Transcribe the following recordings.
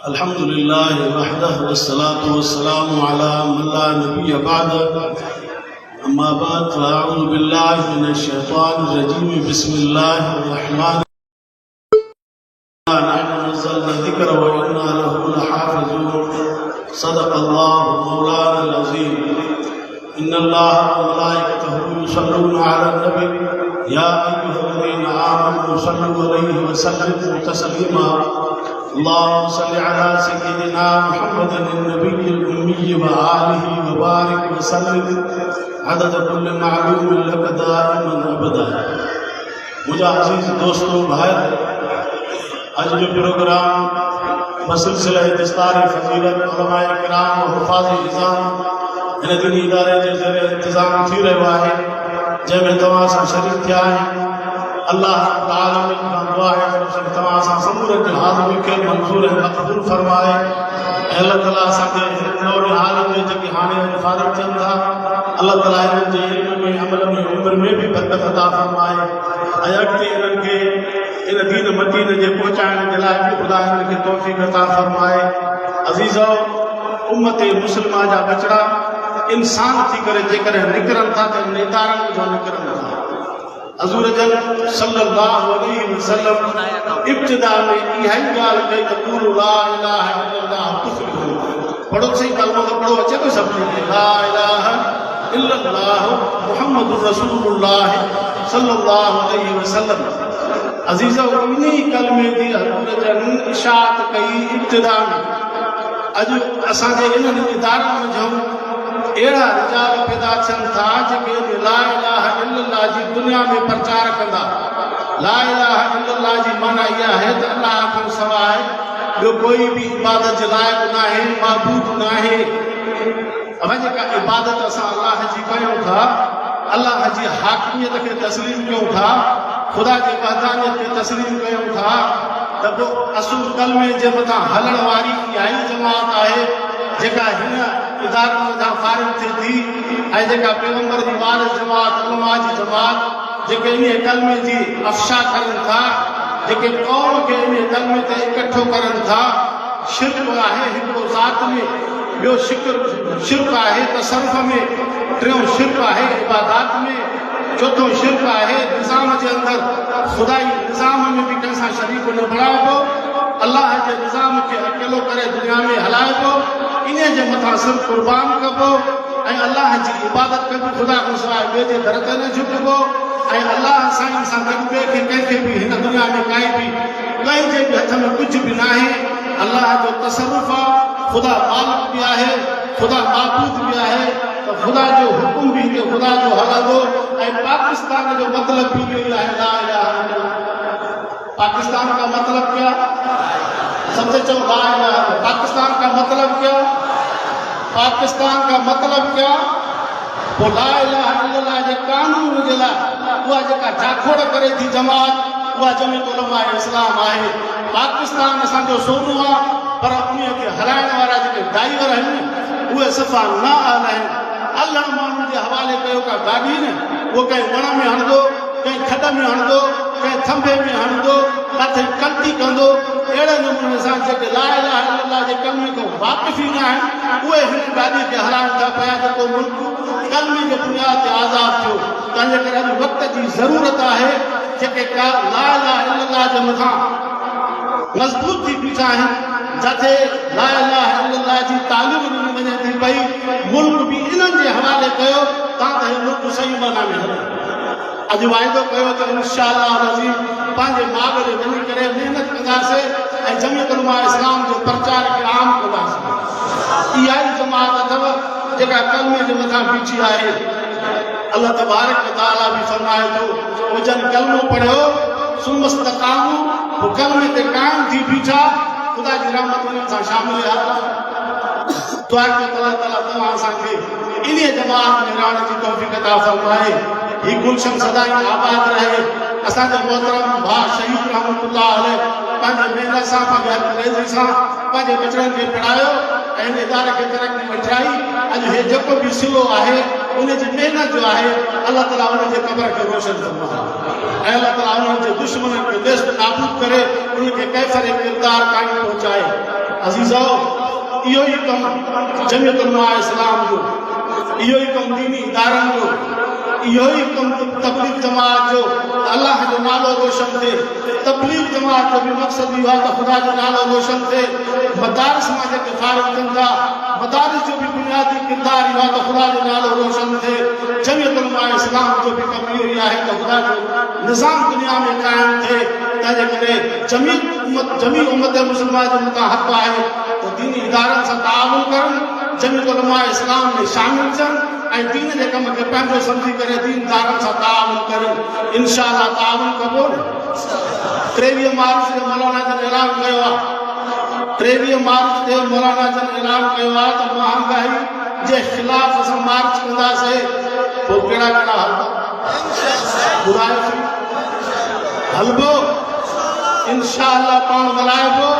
अल्हम्दुलिल्लाह वहदहु वस्सलातु वस्सलामु अला मन ला नबिय्य बअदहु अम्मा बाद फअऊज़ु बिल्लाहि मिनश शैतानिर रजीम बिस्मिल्लाहिर रहमानिर रहीम नहनु नज़्ज़लना ज़िक्र व इन्ना लहु लहाफ़िज़ून सदक़ल्लाहु मौलानाल अज़ीम इन्नल्लाहा व मलाइकतहु युसल्लूना अलन नबी या अय्युहल्लज़ीना आमनू सल्लु अलैहि व सल्लिमू तस्लीमा अल्लाहुम्मा सल्लि अला सय्यिदिना मुहम्मदिन नबिय्यिल उम्मी व आलिहि व बारिक व सल्लिम अदद कुल्लि मालूमिन लक दाइमन अबदा। मुझे अजीज दोस्तों भाई, आज जो प्रोग्राम बसिलसिला दस्तार फजीलत उलमाए किराम व हुफ़ाज़ निज़ाम इन दीनी इदारे जे ज़रिए इंतज़ाम थी रहियो आहे, जंहिंमें तव्हां सां शरीक थिया आहिनि। अल्लाह रब्बुल आलमीन खां दुआ आहे त तव्हां सां समूरनि जी हाज़िरी खे मंज़ूर ऐं मक़बूल फरमाए ऐं अल्लाह ताला असांखे नौरे हालनि में जेके हाणे फारिग़ थियनि था, अल्लाह ताला इन्हनि जे इल्म में अमल में उमिरि में बि बरकत अता फरमाए ऐं अॻिते इन्हनि खे इन दीन मदीन जे पहुचाइण जे लाइ बि ख़ुदा इन्हनि खे तौफ़ीक़ अता फरमाए। अज़ीज़ो, उम्मत मुस्लिमा जा बचड़ा इंसान थी करे जेकॾहिं निकिरनि था त नेतारनि जो निकिरनि था। हज़ूर जन सल्लल्लाहु अलैहि वसल्लम इब्तिदा में इहा ई ॻाल्हि कई त क़ूलू ला इलाहा इल्लल्लाह तुफ़्लिहू। पढ़ो सही कलमो त पढ़ो, अचे थो सभिनी खे ला इलाहा इल्लल्लाह मुहम्मदुर रसूलुल्लाह सल्लल्लाहु अलैहि वसल्लम। अज़ीज़ो, इन्ही कलमे जी हज़ूर जन इशाअत कई इब्तिदा में। अॼु असांजे इन्हनि इदारनि में जऊं अहिड़ा रिजाल पैदा थियनि था जेके ला इलाहा इल्लल्लाह जी दुनिया में प्रचार कंदा। ला इलाहा इल्लल्लाह जी माना इहा आहे त अल्लाह खां सवाइ ॿियो कोई बि इबादत जे लाइक़ न आहे, माबूद न आहे। अब जेका इबादत असां अल्लाह जी कयूं था, अल्लाह जी हाकिमियत खे तस्लीम कयूं था, ख़ुदा जी वहदानियत खे तस्लीम कयूं था, त पोइ असुल कलमे जे मथां हलण वारी इहा ई जमात आहे जेका हिन इदारनि मथां फारिग़ थिए थी ऐं जेका पैगंबर जी वारिस जमात, उलमा जी जमात जेके इन कलमे जी अफ़शा करनि था, जेके क़ौम खे इन कलमे ते इकठो करनि था। शिर्क आहे हिकिड़ो ज़ात में, ॿियो शिर्क आहे तसरुफ़ में, टियों शिर्क आहे इबादात में, चौथों शिर्क आहे निज़ाम जे अंदरि ख़ुदाई निज़ाम में बि कंहिं सां शरीक न बणाइबो, अल्लाह जे निज़ाम खे अकेलो करे दुनिया में हलाइबो, इन जे मथां सिर्फ़ क़ुर्बान कबो ऐं अल्लाह जी इबादत कबो, ख़ुदा खां सवाइ ॿिए जे दर ते न झुकबो ऐं अल्लाह साईं सां गॾु ॿिए खे कंहिंखे बि हिन दुनिया में कंहिंजे बि हथ में कुझु बि न आहे। अल्लाह जो तसरुफ़ आहे, ख़ुदा मालिक बि आहे, ख़ुदा माबूद बि आहे, त ख़ुदा जो हुकुम बि हिते ख़ुदा जो हलंदो। ऐं पाकिस्तान जो मतिलबु बि इहो ई आहे, ला इलाहा इल्लल्लाह। पाकिस्तान का मतलब क्या? सबसे चलो ला इलाहा। पाकिस्तान का मतलब क्या? पाकिस्तान का मतलब क्या? वो ला इलाहा इल्लल्लाह जे कानून जे लाइ उहा जेका जाखोड़ करे थी जमात, उहा जमीयत उलमा इस्लाम आहे। पाकिस्तान असांजो सोनो आहे, पर उन खे हलाइण वारा जेके ड्राइवर आहिनि उहे सफ़ा न आहिनि। अल्लाह माण्हुनि जे हवाले कयो का गाॾी न, उहो कंहिं वण में हणंदो, कंहिं खॾ में हणंदो, कंहिं थंभे में हणंदो, किथे कल्टी कंदो। अहिड़े नमूने सां जेके ला इलाहा इल्लल्लाह जे कलमे खां वाक़िफ़ ई न आहिनि, उहे हिन गाॾी खे हलाइनि था पिया। जेको मुल्क कलमे जे बुनियाद ते आज़ादु थियो, तंहिंजे करे अॼु वक़्त जी ज़रूरत आहे जेके ला इलाहा इल्लल्लाह जे मथां मज़बूत थी बीठा आहिनि, जिथे ला इलाहा इल्लल्लाह जी तालीम ॾिनी वञे थी पई। मुल्क बि इन्हनि जे हवाले कयो तव्हां त हे मुल्क सही माना में हले। अॼु वाइदो कयो त इंशाअल्लाह अज़ीम पंहिंजे माॻ ते वञी करे महिनत कंदासीं ऐं जमीयत उलमा इस्लाम जो प्रचार खे आम कंदासीं। इहा ई जमात अथव जेका कलमे जे मथां बीठी आहे। अल्लाह तबारक व तआला बि फरमाए थो, उहो जन कलमो पढ़ियो सुमस्तकामू, वो कलमे ते क़ाइम थी बीठा, ख़ुदा जी रहमत उन्हनि सां शामिल आहे। दुआ कयो अल्लाह ताला तव्हां असांखे इन जमात में रहण जी तौफ़ीक़ अता फरमाए। ही गुलशन सदाई आबाद रहे। असांजे मोहतरम भाउ शहीद रहमतुल्लाह अलैह पंहिंजे महिनत सां, पंहिंजे अंग्रेज़ी सां पंहिंजे बचड़नि खे पढ़ायो ऐं इन इदारे खे तरक़ी वठाई। अॼु हे जेको बि सिलो आहे उन जी महिनत जो आहे अल्लाह ताला उन जे क़ब्र खे रोशन फरमाए ऐं अल्लाह ताला उन्हनि जे दुश्मननि खे नेस्त नाबूद करे उनखे कैफ़र किरदार काइम पहुचाए। अज़ीज़ो, इहो ई कमु जमियत उलमा इस्लाम जो, इहो ई कमु दीनी इदारनि जो, इहो ई कमु तबलीग जमात जो अल्लाह जो नालो रोशन थिए। तबलीग जमात जो बि मक़सदु इहो आहे त ख़ुदा जो नालो रोशन थिए। मदारिस मां जेके फारिग थियनि था, मदारिस जो बि बुनियादी किरदार इहो आहे त ख़ुदा जो नालो रोशन थिए। जमियत उलमा इस्लाम जो बि कमु इहो ई आहे त ख़ुदा जो निज़ाम दुनिया में क़ाइमु थिए। तंहिंजे करे जमी उम्मत मुस्लिमा जो मथां हक़ आहे त दीनी इदारनि सां तालुक़ करनि, जमियत उलमा इस्लाम में शामिल थियनि ऐं दीन जे कम खे पंहिंजो सम्झी करे दीनदारनि सां तालुक़ करनि। इंशाअल्लाह तालुक़ कबो। 23 मार्च ते मौलाना जन ऐलान कयो आहे, 23 मार्च ते मौलाना जन ऐलान कयो आहे त महांगाई जे ख़िलाफ़ असां मार्च कंदासीं। पोइ कहिड़ा कहिड़ा हलंदा ॿुधायो हलबो? इंशाअल्लाह पाण मल्हाइबो।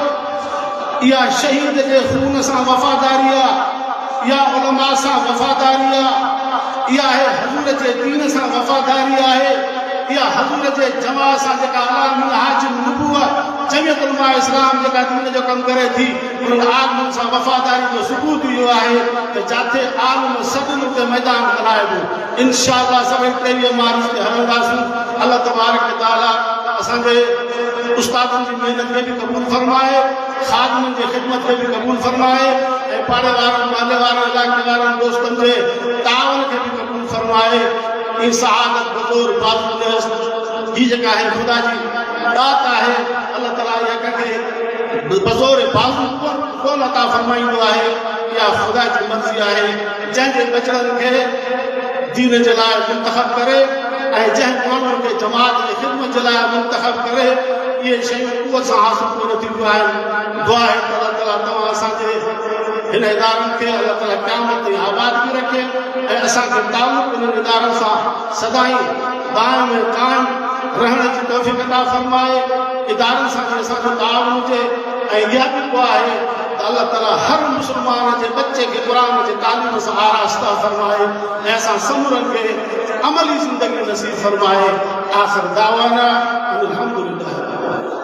इहा शहीद जे खून सां वफ़ादारी आहे, इहा उलमा सां वफ़ादारी आहे, इहा आहे हज़ूर जे दीन सां वफ़ादारी आहे, इहा हज़ूर जे जमा सां जेका अला मिनहाज नबुवत जमियत उलमा इस्लाम जेका दीन जो कमु करे थी उन्हनि आलमनि सां वफ़ादारी जो सबूत इहो आहे त जिथे आलम सभिनी ते मैदान मल्हाइबो। इंशाअल्लाह सभई 23 मार्च ते हलंदासीं। अल्लाह तबारक व तआला असांजे उस्तादनि जी महिनत खे बि क़बूल फरमाए, ख़ादिमनि जी ख़िदमत खे बि क़बूल फरमाए ऐं पाड़े वारनि माले वारनि इलाइक़े वारनि दोस्तनि जे ताउन खे बि क़बूल फरमाए। ई सआदत बतौर बाज़ू ही जेका आहे ख़ुदा जी दात आहे। अल्लाह ताला इहा कंहिंखे बतौर बाज़ू कोन अता फरमाईंदो आहे, इहा ख़ुदा जी मर्ज़ी आहे। जंहिंजे बचड़नि खे दीन जे लाइ मुंतख़ब करे ऐं जंहिं माण्हुनि खे जमात जी ख़िदमत जे लाइ मुंतख़ब करे, इहे शयूं क़ुवत सां हासिल कोन थींदियूं आहिनि। दुआ आहे त अल्लाह ताला तव्हां असांजे हिन इदारनि खे अल्लाह ताला क़यामत ताईं आबाद बि रखे ऐं असांखे तालुक़ इन्हनि इदारनि सां सदाईं दाइम ऐं क़ाइम रहण जी तौफ़ीक़ अता फरमाए। इदारनि सां असांजो ताउन हुजे ऐं इहा बि दुआ आहे त अल्लाह ताला हर मुस्लमान जे बच्चे खे क़ुर जे तालीम सां आरास्ता फरमाए ऐं असां समूरनि खे अमली ज़िंदगी नसीब फरमाए। आख़िर दावाना अल्हम्दुलिल्लाह।